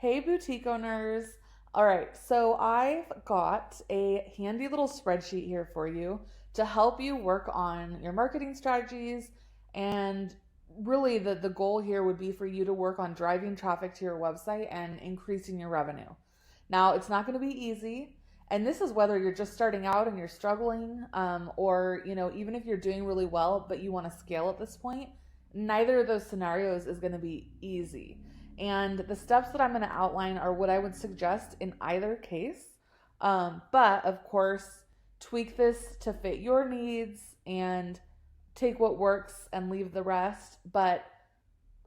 Hey, boutique owners. All right, so I've got a handy little spreadsheet here for you to help you work on your marketing strategies. And really, the goal here would be for you to work on driving traffic to your website and increasing your revenue. Now, it's not going to be easy. And this is whether you're just starting out and you're struggling, or even if you're doing really well but you want to scale at this point. Neither of those scenarios is going to be easy. And the steps that I'm going to outline are what I would suggest in either case. But of course, tweak this to fit your needs and take what works and leave the rest. But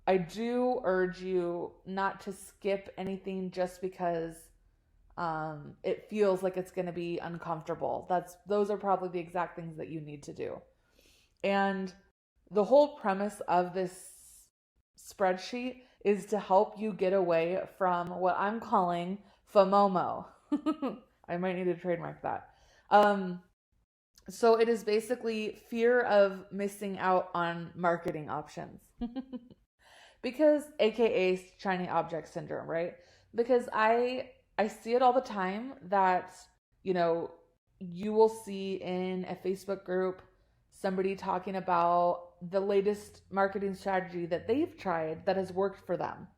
I do urge you not to skip anything just because it feels like it's going to be uncomfortable. Those are probably the exact things that you need to do. And the whole premise of this spreadsheet is to help you get away from what I'm calling FOMOMO. I might need to trademark that. So it is basically fear of missing out on marketing options. Because AKA shiny object syndrome, right? Because I see it all the time that, you will see in a Facebook group somebody talking about the latest marketing strategy that they've tried that has worked for them.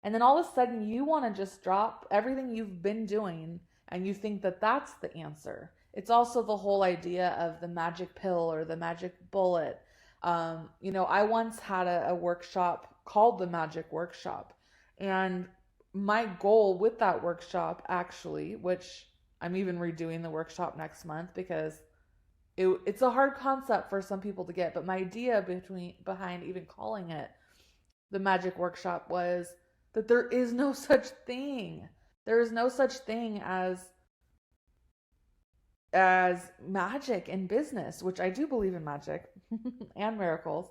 And then all of a sudden you want to just drop everything you've been doing and you think that that's the answer. It's also the whole idea of the magic pill or the magic bullet. I once had a workshop called the Magic Workshop. And my goal with that workshop, actually, which I'm even redoing the workshop next month because it's a hard concept for some people to get, but my idea behind even calling it the Magic Workshop was that there is no such thing. There is no such thing as magic in business, which I do believe in magic and miracles,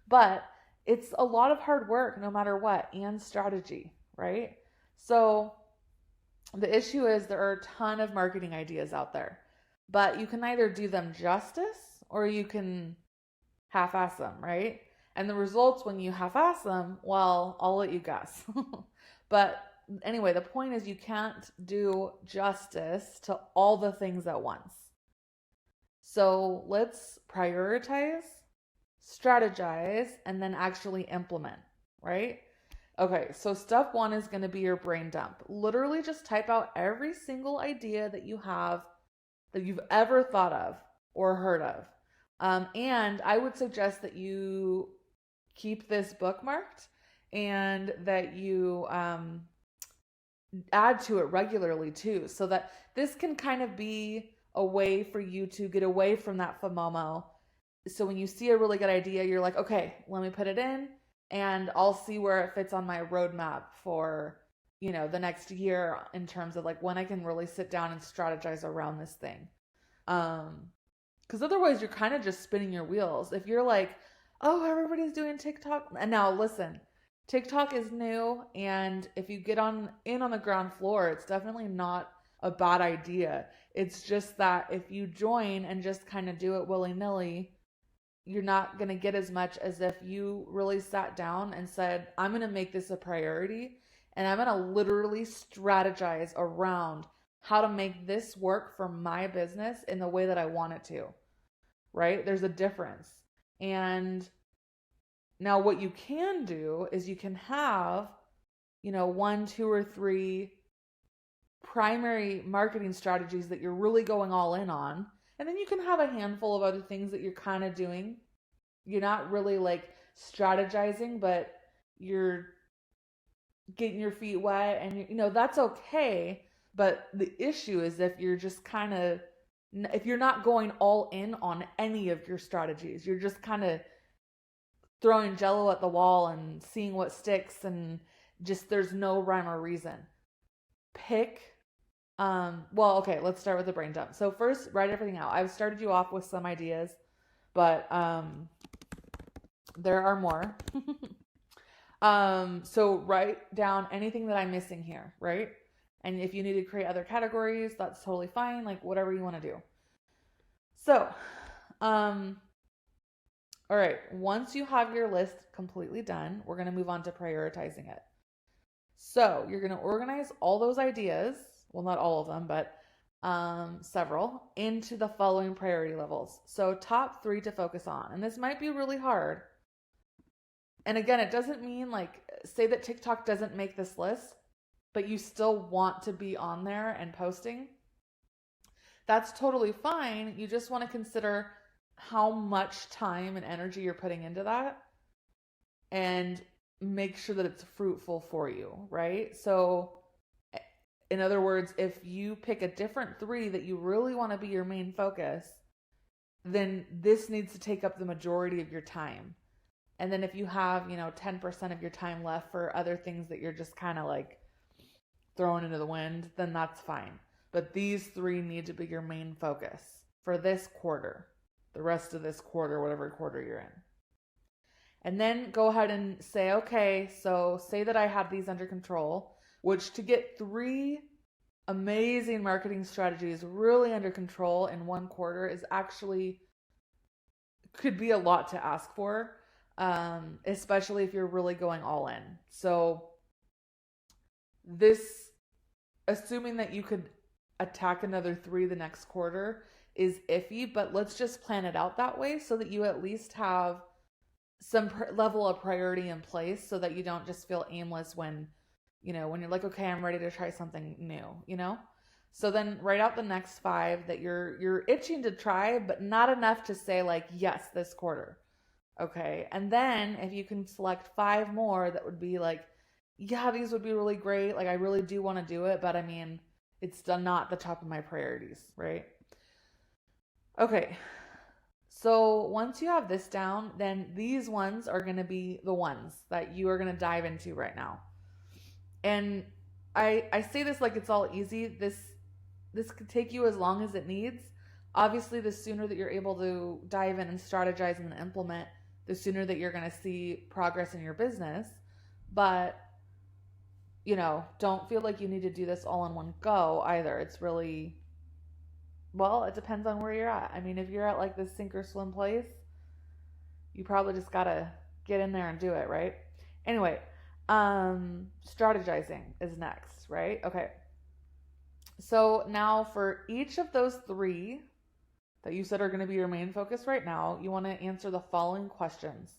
but it's a lot of hard work no matter what, and strategy, right? So the issue is there are a ton of marketing ideas out there, but you can either do them justice or you can half-ass them, right? And the results when you half-ass them, well, I'll let you guess. But anyway, the point is you can't do justice to all the things at once. So let's prioritize, strategize, and then actually implement, right? Okay, so step one is going to be your brain dump. Literally just type out every single idea that you have that you've ever thought of or heard of. And I would suggest that you keep this bookmarked and that you add to it regularly too, so that this can kind of be a way for you to get away from that FOMOMO. So when you see a really good idea, you're like, okay, let me put it in and I'll see where it fits on my roadmap for, the next year in terms of like when I can really sit down and strategize around this thing. Because otherwise you're kind of just spinning your wheels. If you're like, oh, everybody's doing TikTok. And now listen, TikTok is new. And if you get on the ground floor, it's definitely not a bad idea. It's just that if you join and just kind of do it willy-nilly, you're not going to get as much as if you really sat down and said, I'm going to make this a priority and I'm going to literally strategize around how to make this work for my business in the way that I want it to, right? There's a difference. And now what you can do is you can have, 1, 2, or 3 primary marketing strategies that you're really going all in on. And then you can have a handful of other things that you're kind of doing. You're not really like strategizing, but you're getting your feet wet and that's okay. But the issue is if you're just if you're not going all in on any of your strategies, you're just kind of throwing jello at the wall and seeing what sticks and just there's no rhyme or reason. Okay, let's start with the brain dump. So first, write everything out. I've started you off with some ideas, but there are more. So write down anything that I'm missing here, right? And if you need to create other categories, that's totally fine. Like whatever you want to do. So, all right. Once you have your list completely done, we're going to move on to prioritizing it. So you're going to organize all those ideas, well, not all of them, but several, into the following priority levels. So top 3 to focus on. And this might be really hard. And again, it doesn't mean like, say that TikTok doesn't make this list, but you still want to be on there and posting. That's totally fine. You just want to consider how much time and energy you're putting into that and make sure that it's fruitful for you, right? So in other words, if you pick a different 3 that you really want to be your main focus, then this needs to take up the majority of your time. And then if you have, 10% of your time left for other things that you're just kind of like throwing into the wind, then that's fine. But these 3 need to be your main focus for this quarter, the rest of this quarter, whatever quarter you're in. And then go ahead and say, okay, so say that I have these under control, which to get 3 amazing marketing strategies really under control in one quarter is actually, could be a lot to ask for, especially if you're really going all in. So this, assuming that you could attack another 3 the next quarter is iffy, but let's just plan it out that way so that you at least have some level of priority in place so that you don't just feel aimless when you're like, okay, I'm ready to try something new, So then write out the next 5 that you're itching to try, but not enough to say like, yes, this quarter. Okay. And then if you can select 5 more that would be like, yeah, these would be really great. Like I really do want to do it, but I mean, it's not the top of my priorities, right? Okay. So once you have this down, then these ones are going to be the ones that you are going to dive into right now. And I say this like it's all easy. This could take you as long as it needs. Obviously, the sooner that you're able to dive in and strategize and implement, the sooner that you're going to see progress in your business. But don't feel like you need to do this all in one go either. It's really, well, it depends on where you're at. I mean, if you're at like this sink or swim place, you probably just got to get in there and do it, right? Anyway, strategizing is next, right? Okay. So now for each of those 3 that you said are going to be your main focus right now, you want to answer the following questions.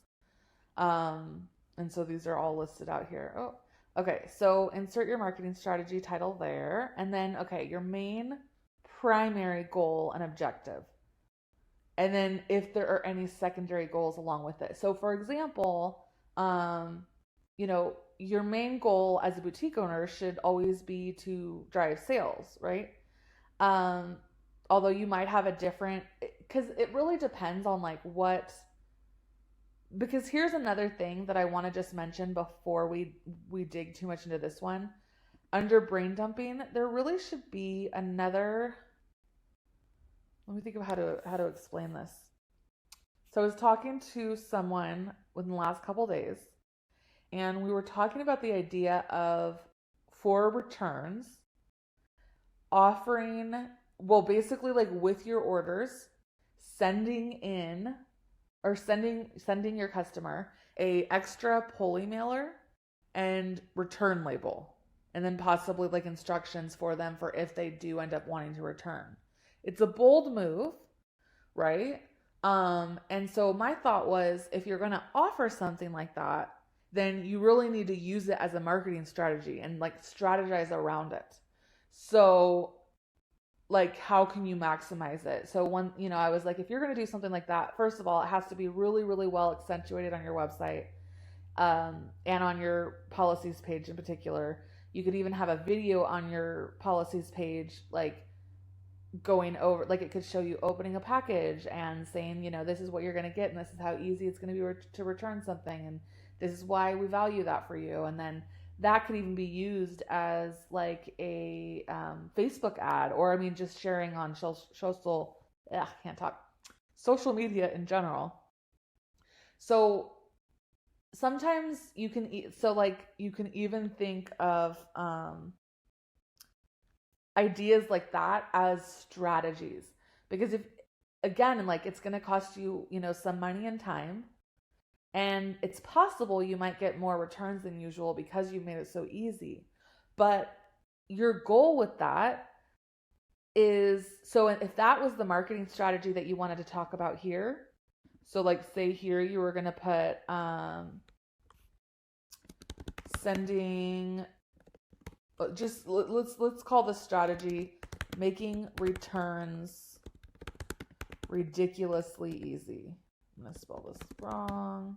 And so these are all listed out here. Oh, okay. So insert your marketing strategy title there. And then, okay, your main primary goal and objective. And then if there are any secondary goals along with it. So for example, your main goal as a boutique owner should always be to drive sales, right? Although you might have a different, because it really depends on like what, because here's another thing that I want to just mention before we dig too much into this one. Under brain dumping, there really should be another, let me think of how to explain this. So I was talking to someone within the last couple of days, and we were talking about the idea of, for returns, offering, well, basically like with your orders, sending in or sending your customer a extra pulley mailer and return label, and then possibly like instructions for them for if they do end up wanting to return. It's a bold move, right? And so my thought was, if you're going to offer something like that, then you really need to use it as a marketing strategy and like strategize around it. So like, how can you maximize it? So I was like, if you're going to do something like that, first of all, it has to be really, really well accentuated on your website, and on your policies page in particular. You could even have a video on your policies page, like going over, like it could show you opening a package and saying, this is what you're going to get, and this is how easy it's going to be to return something, and this is why we value that for you. And then that could even be used as like a Facebook ad, or I mean, just sharing on social media in general. So sometimes you can even think of ideas like that as strategies, because if, again, like, it's going to cost you, some money and time, And it's possible you might get more returns than usual because you've made it so easy. But your goal with that is, so if that was the marketing strategy that you wanted to talk about here, so like say here you were going to put sending, just let's call this strategy making returns ridiculously easy. I'm going to spell this wrong.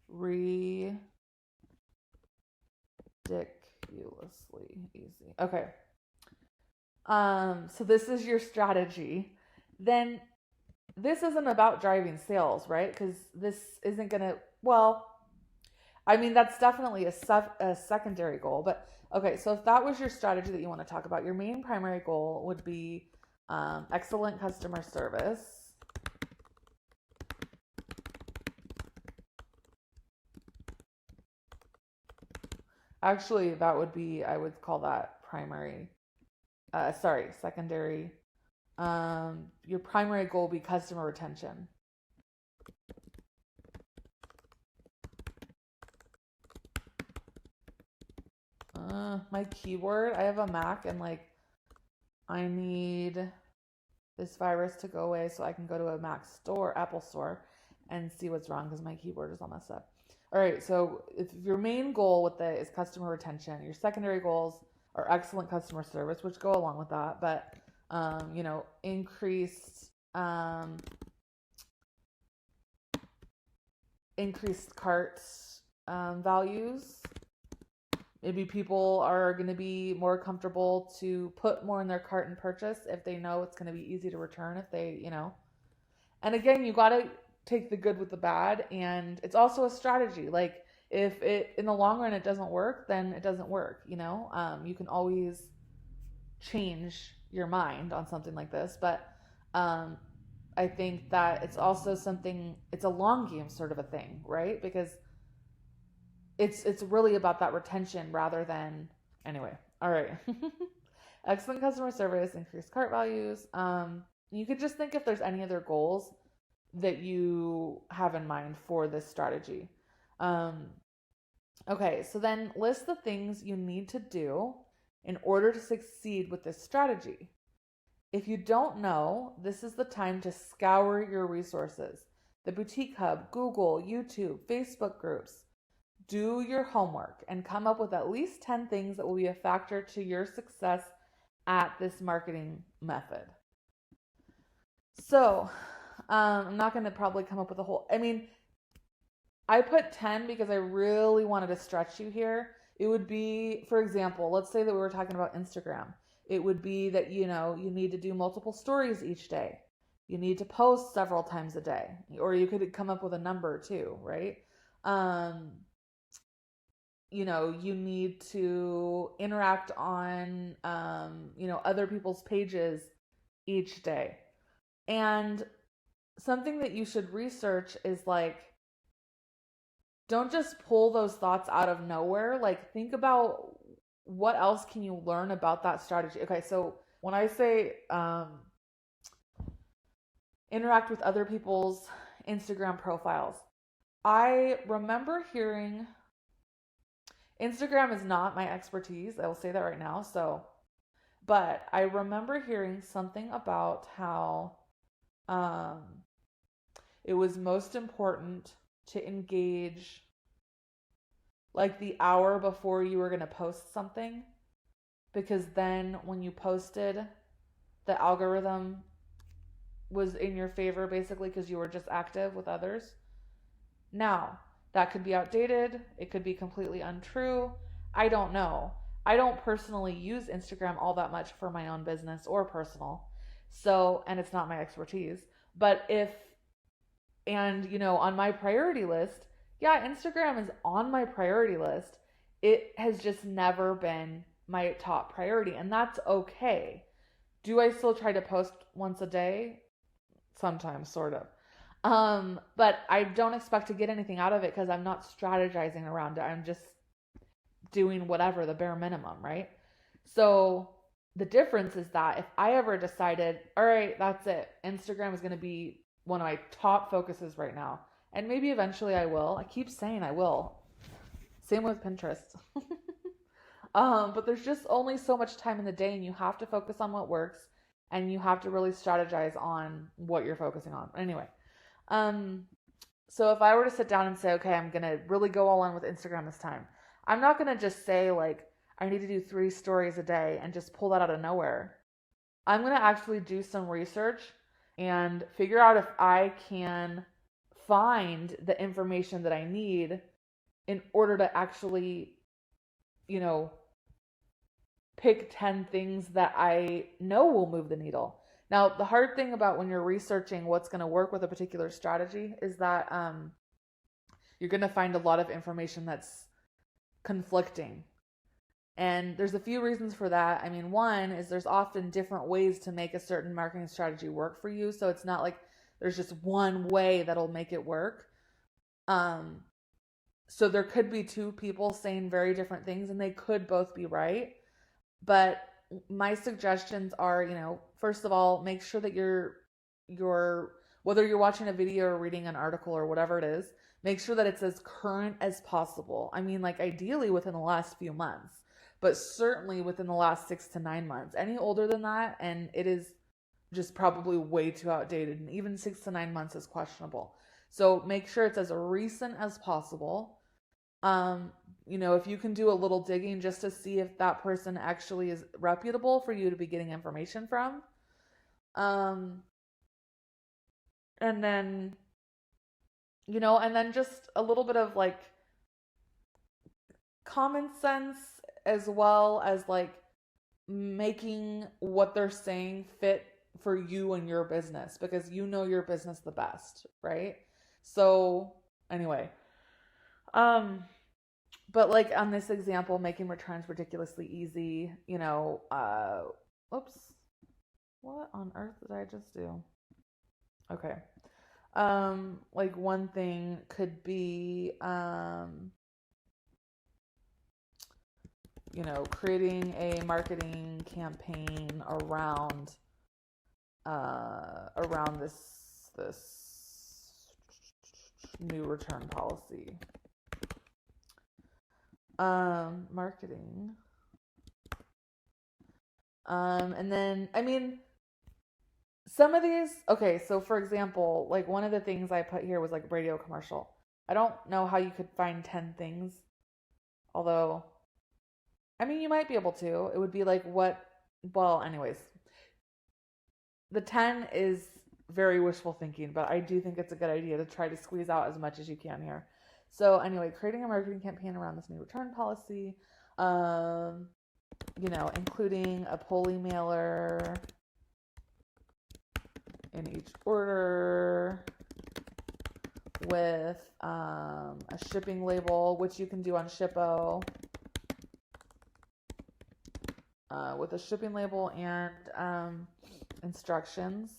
Ridiculously easy. Okay. So this is your strategy. Then this isn't about driving sales, right? Because this isn't going to, well, I mean, that's definitely a secondary goal. But okay, so if that was your strategy that you want to talk about, your main primary goal would be excellent customer service. Actually, that would be, I would call that primary, secondary. Your primary goal would be customer retention. My keyword, I have a Mac and like I need this virus to go away so I can go to a Mac store, Apple store, and see what's wrong because my keyboard is all messed up. All right, so if your main goal with it is customer retention, your secondary goals are excellent customer service, which go along with that, but increased cart values. Maybe people are going to be more comfortable to put more in their cart and purchase if they know it's going to be easy to return if they, And again, you got to take the good with the bad, and it's also a strategy. Like if it in the long run it doesn't work, then it doesn't work, You can always change your mind on something like this, but I think that it's also something, it's a long game sort of a thing, right? Because it's really about that retention rather than, anyway. All right. Excellent customer service, increased cart values. You could just think if there's any other goals that you have in mind for this strategy. Okay, so then list the things you need to do in order to succeed with this strategy. If you don't know, this is the time to scour your resources. The Boutique Hub, Google, YouTube, Facebook groups. Do your homework and come up with at least 10 things that will be a factor to your success at this marketing method. So, I'm not going to probably come up with a whole, I put 10 because I really wanted to stretch you here. It would be, for example, let's say that we were talking about Instagram. It would be that, you need to do multiple stories each day. You need to post several times a day, or you could come up with a number too, right? You need to interact on, other people's pages each day. And something that you should research is like, don't just pull those thoughts out of nowhere. Like, think about what else can you learn about that strategy. Okay, so when I say interact with other people's Instagram profiles, I remember hearing, Instagram is not my expertise. I will say that right now. But I remember hearing something about how it was most important to engage like the hour before you were going to post something, because then when you posted, the algorithm was in your favor basically because you were just active with others. Now, that could be outdated. It could be completely untrue. I don't know. I don't personally use Instagram all that much for my own business or personal. So, and it's not my expertise. But on my priority list, yeah, Instagram is on my priority list. It has just never been my top priority, and that's okay. Do I still try to post once a day? Sometimes, sort of. But I don't expect to get anything out of it because I'm not strategizing around it. I'm just doing whatever, the bare minimum, right? So the difference is that if I ever decided, all right, that's it, Instagram is going to be one of my top focuses right now. And maybe eventually I will. I keep saying I will. Same with Pinterest. But there's just only so much time in the day, and you have to focus on what works, and you have to really strategize on what you're focusing on. Anyway, um, so if I were to sit down and say, okay, I'm gonna really go all in with Instagram this time, I'm not gonna just say like I need to do 3 stories a day and just pull that out of nowhere. I'm gonna actually do some research and figure out if I can find the information that I need in order to actually, you know, pick 10 things that I know will move the needle. Now, the hard thing about when you're researching what's going to work with a particular strategy is that you're going to find a lot of information that's conflicting. And there's a few reasons for that. I mean, one is there's often different ways to make a certain marketing strategy work for you. So it's not like there's just one way that'll make it work. So there could be 2 people saying very different things and they could both be right. But my suggestions are, first of all, make sure that you're whether you're watching a video or reading an article or whatever it is, make sure that it's as current as possible. I mean, like ideally within the last few months, but certainly within the last 6 to 9 months. Any older than that, and it is just probably way too outdated, and even 6 to 9 months is questionable. So make sure it's as recent as possible. If you can do a little digging just to see if that person actually is reputable for you to be getting information from. And then, and then just a little bit of like common sense as well as like making what they're saying fit for you and your business, because you know your business the best, right? So anyway, but like on this example, making returns ridiculously easy, oops, what on earth did I just do? Okay. Like one thing could be, creating a marketing campaign around this new return policy. Marketing. And then, I mean, some of these, okay, so for example, like one of the things I put here was like radio commercial. I don't know how you could find 10 things, although, I mean, you might be able to. It would be like anyways, the 10 is very wishful thinking, but I do think it's a good idea to try to squeeze out as much as you can here. So anyway, creating a marketing campaign around this new return policy, including a pull emailer in each order with a shipping label, which you can do on Shippo, with a shipping label and instructions.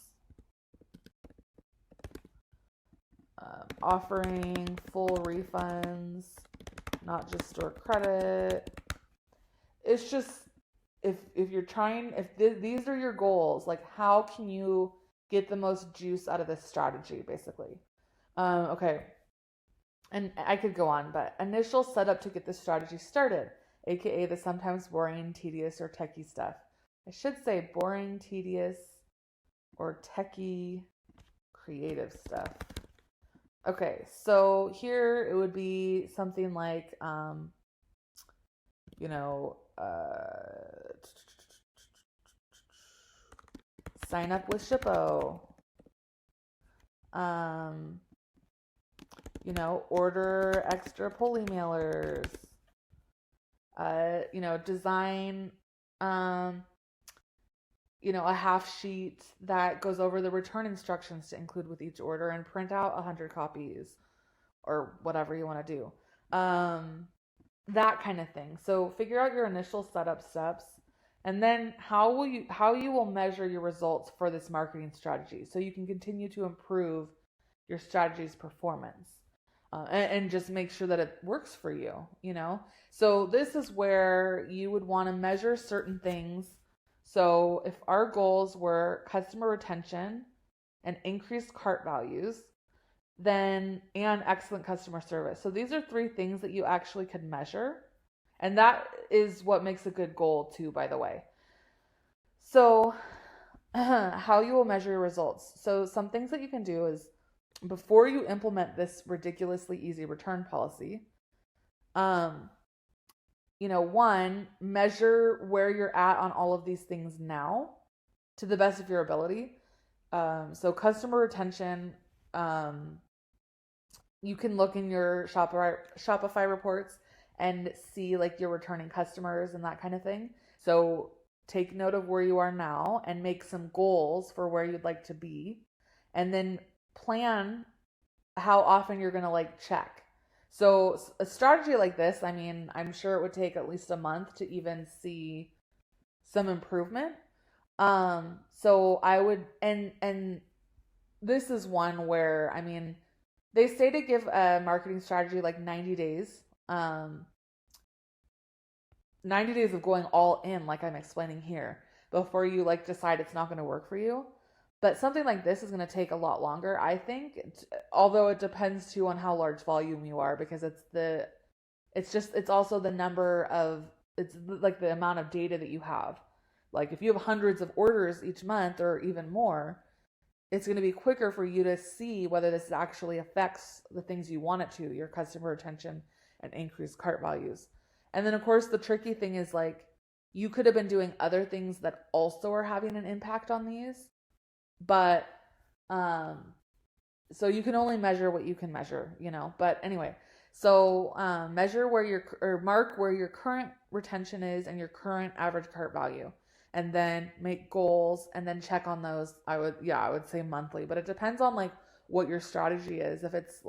Offering full refunds, not just store credit. It's just, if you're trying, these are your goals, like how can you get the most juice out of this strategy, basically. Okay. And I could go on, but initial setup to get this strategy started, aka the sometimes boring, tedious, or techie stuff. I should say boring, tedious, or techie, creative stuff. Okay, so here it would be something like, sign up with Shippo. Order extra pull emailers. Design, a half sheet that goes over the return instructions to include with each order and print out 100 copies or whatever you want to do. That kind of thing. So figure out your initial setup steps, and then how you will measure your results for this marketing strategy so you can continue to improve your strategy's performance. And just make sure that it works for you, So this is where you would want to measure certain things. So if our goals were customer retention, and increased cart values, then and excellent customer service. So these are three things that you actually could measure. And that is what makes a good goal too, by the way. So how you will measure your results. So some things that you can do is before you implement this ridiculously easy return policy, one, measure where you're at on all of these things now to the best of your ability. So customer retention, you can look in your Shopify reports and see like your returning customers and that kind of thing. So take note of where you are now and make some goals for where you'd like to be. And then plan how often you're going to like check. So a strategy like this, I mean, I'm sure it would take at least a month to even see some improvement. So I would, and this is one where, I mean, they say to give a marketing strategy like 90 days. 90 days of going all in, like I'm explaining here, before you like decide it's not going to work for you. But something like this is going to take a lot longer, I think, although it depends too on how large volume you are, because it's also the number of, it's like the amount of data that you have. Like if you have hundreds of orders each month or even more, it's going to be quicker for you to see whether this actually affects the things you want it to, your customer retention and increased cart values. And then of course the tricky thing is like you could have been doing other things that also are having an impact on these, but so you can only measure what you can measure, but anyway, so measure mark where your current retention is and your current average cart value, and then make goals and then check on those. I would say monthly, but it depends on like what your strategy is. If it's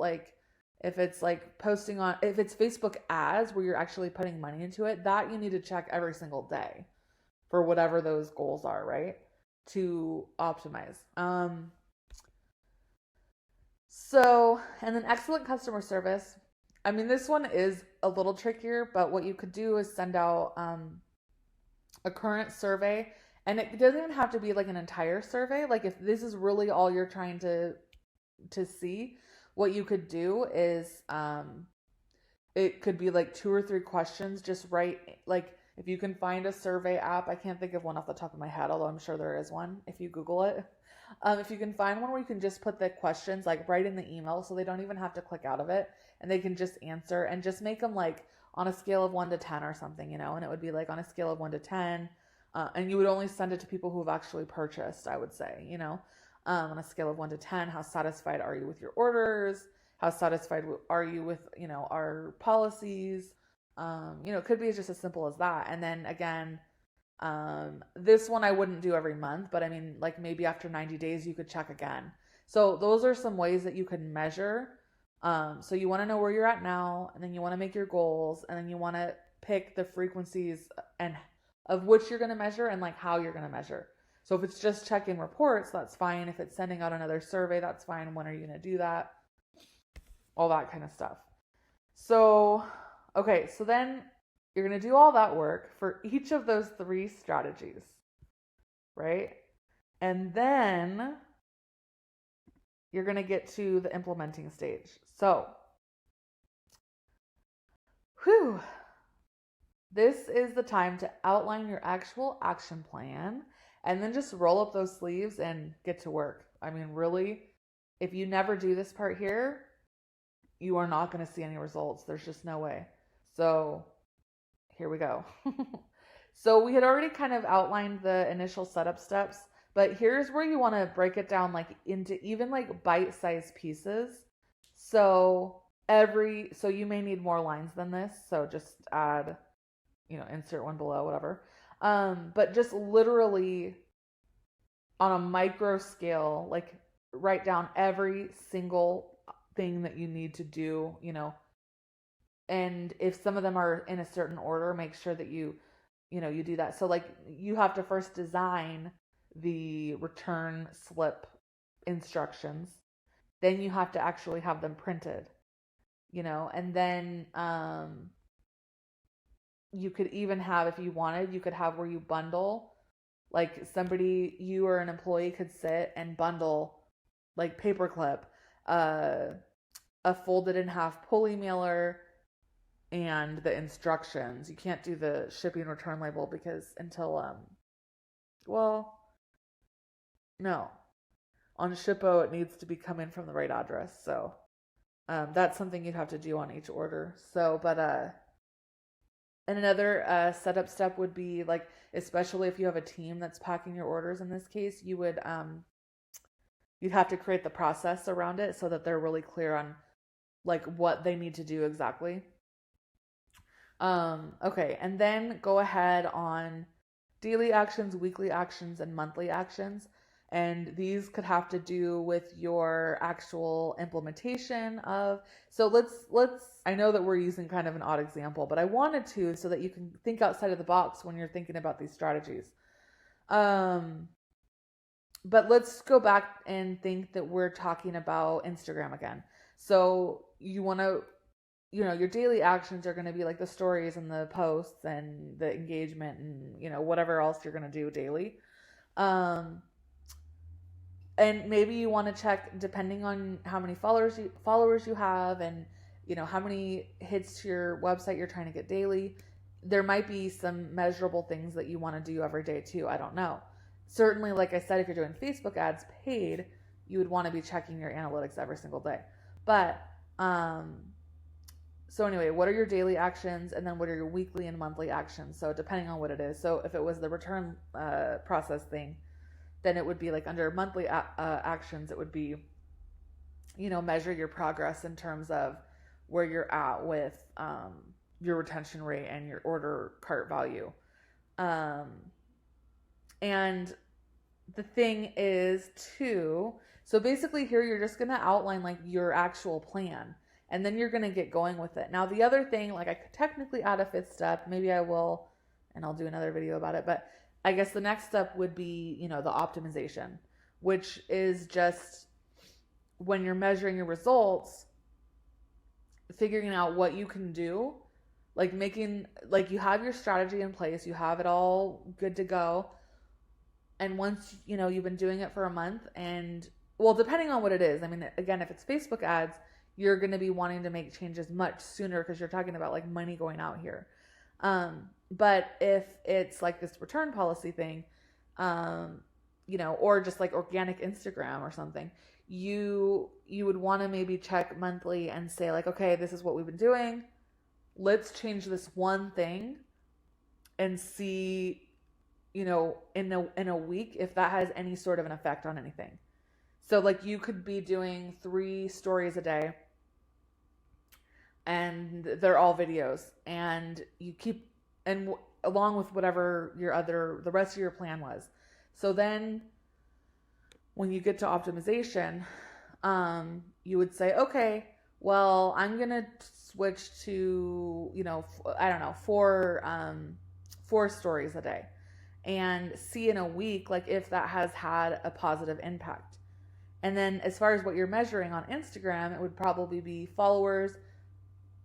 posting on, if it's Facebook ads where you're actually putting money into it, that you need to check every single day for whatever those goals are, right? To optimize. And then excellent customer service. I mean, this one is a little trickier, but what you could do is send out a current survey, and it doesn't even have to be like an entire survey. Like if this is really all you're trying to see, what you could do is it could be like 2 or 3 questions. Just write, like if you can find a survey app, I can't think of one off the top of my head, although I'm sure there is one if you Google it. If you can find one where you can just put the questions like right in the email, so they don't even have to click out of it and they can just answer, and just make them like on a scale of 1 to 10 or something, and it would be like on a scale of 1 to 10. And you would only send it to people who have actually purchased, I would say, on a scale of 1 to 10, how satisfied are you with your orders? How satisfied are you with, our policies? It could be just as simple as that. And then again, this one I wouldn't do every month, but I mean, like maybe after 90 days, you could check again. So those are some ways that you can measure. So you want to know where you're at now, and then you want to make your goals, and then you want to pick the frequencies and of which you're going to measure and like how you're going to measure. So if it's just checking reports, that's fine. If it's sending out another survey, that's fine. When are you going to do that? All that kind of stuff. So, okay, so then you're going to do all that work for each of those 3 strategies, right? And then you're going to get to the implementing stage. So, this is the time to outline your actual action plan and then just roll up those sleeves and get to work. I mean, really, if you never do this part here, you are not going to see any results. There's just no way. So here we go. So we had already kind of outlined the initial setup steps, but here's where you want to break it down like into even like bite-sized pieces. So you may need more lines than this. So just add, insert one below, whatever. But just literally on a micro scale, like write down every single thing that you need to do, and if some of them are in a certain order, make sure that you do that. So like you have to first design the return slip instructions, then you have to actually have them printed, and then you could even have, if you wanted, you could have where you bundle, like you or an employee could sit and bundle like paperclip, a folded in half pulley mailer, and the instructions. You can't do the shipping return label because until well, no. On Shippo it needs to be coming from the right address. So that's something you'd have to do on each order. So, but and another setup step would be like, especially if you have a team that's packing your orders in this case, you would you'd have to create the process around it so that they're really clear on like what they need to do exactly. Okay, and then go ahead on daily actions, weekly actions, and monthly actions. And these could have to do with your actual implementation of. So let's I know that we're using kind of an odd example, but I wanted to so that you can think outside of the box when you're thinking about these strategies. But let's go back and think that we're talking about Instagram again. So you want to, your daily actions are going to be like the stories and the posts and the engagement and, whatever else you're going to do daily. And maybe you want to check, depending on how many followers you have and, how many hits to your website you're trying to get daily. There might be some measurable things that you want to do every day too. I don't know. Certainly, like I said, if you're doing Facebook ads paid, you would want to be checking your analytics every single day. But, so anyway, what are your daily actions, and then what are your weekly and monthly actions? So depending on what it is. So if it was the return process thing, then it would be like under monthly actions, it would be, measure your progress in terms of where you're at with your retention rate and your order cart value. And the thing is too, so basically here you're just going to outline like your actual plan, and then you're going to get going with it. Now the other thing, like I could technically add a fifth step, maybe I will, and I'll do another video about it, but I guess the next step would be, the optimization, which is just when you're measuring your results, figuring out what you can do, like making, like you have your strategy in place, you have it all good to go. And once, you've been doing it for a month and, well, depending on what it is, I mean, again, if it's Facebook ads, you're going to be wanting to make changes much sooner because you're talking about like money going out here. But if it's like this return policy thing, or just like organic Instagram or something, you would want to maybe check monthly and say like, okay, this is what we've been doing. Let's change this one thing and see, in a week, if that has any sort of an effect on anything. So like you could be doing 3 stories a day and they're all videos, and you keep, and along with whatever the rest of your plan was. So then when you get to optimization, you would say, okay, well, I'm going to switch to, I don't know, 4 stories a day, and see in a week, like if that has had a positive impact. And then as far as what you're measuring on Instagram, it would probably be followers.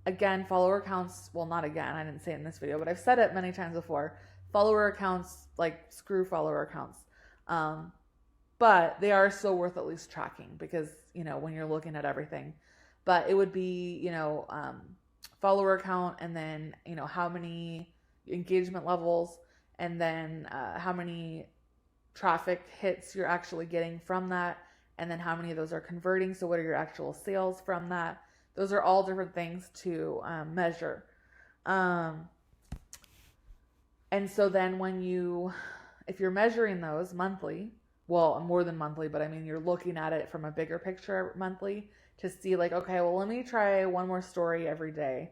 Again, follower accounts, well, not again, I didn't say it in this video, but I've said it many times before. Follower accounts, like screw follower accounts. But they are still worth at least tracking because, when you're looking at everything. But it would be, follower count, and then, how many engagement levels, and then how many traffic hits you're actually getting from that, and then how many of those are converting. So what are your actual sales from that? Those are all different things to measure. And so then if you're measuring those monthly, well, more than monthly, but I mean, you're looking at it from a bigger picture monthly to see like, okay, well, let me try one more story every day.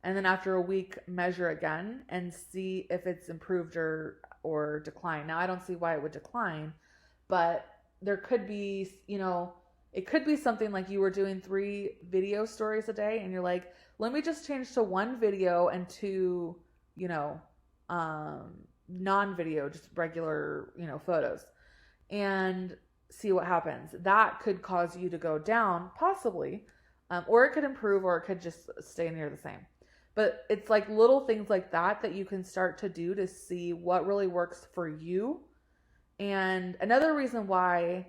And then after a week, measure again and see if it's improved or declined. Now, I don't see why it would decline, but there could be, it could be something like you were doing 3 video stories a day and you're like, let me just change to 1 video and 2, non-video, just regular, photos, and see what happens. That could cause you to go down possibly, or it could improve, or it could just stay near the same. But it's like little things like that you can start to do to see what really works for you. And another reason why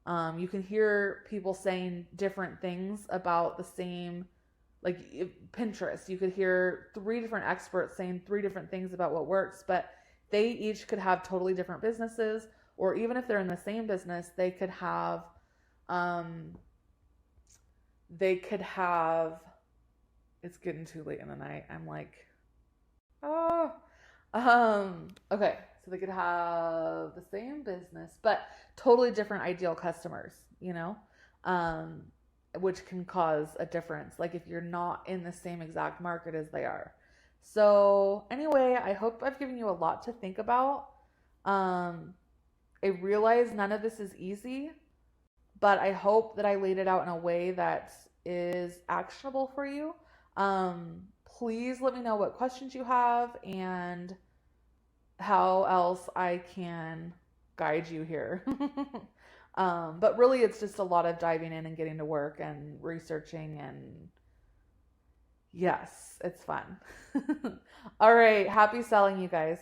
You can hear people saying different things about the same, like Pinterest. You could hear 3 different experts saying 3 different things about what works, but they each could have totally different businesses, or even if they're in the same business, they could have, um, they could have, it's getting too late in the night. I'm like, oh, okay. So they could have the same business, but totally different ideal customers, um, which can cause a difference. Like if you're not in the same exact market as they are. So anyway, I hope I've given you a lot to think about. I realize none of this is easy, but I hope that I laid it out in a way that is actionable for you. Please let me know what questions you have and how else I can guide you here. But really, it's just a lot of diving in and getting to work and researching, and yes, it's fun. All right, happy selling, you guys.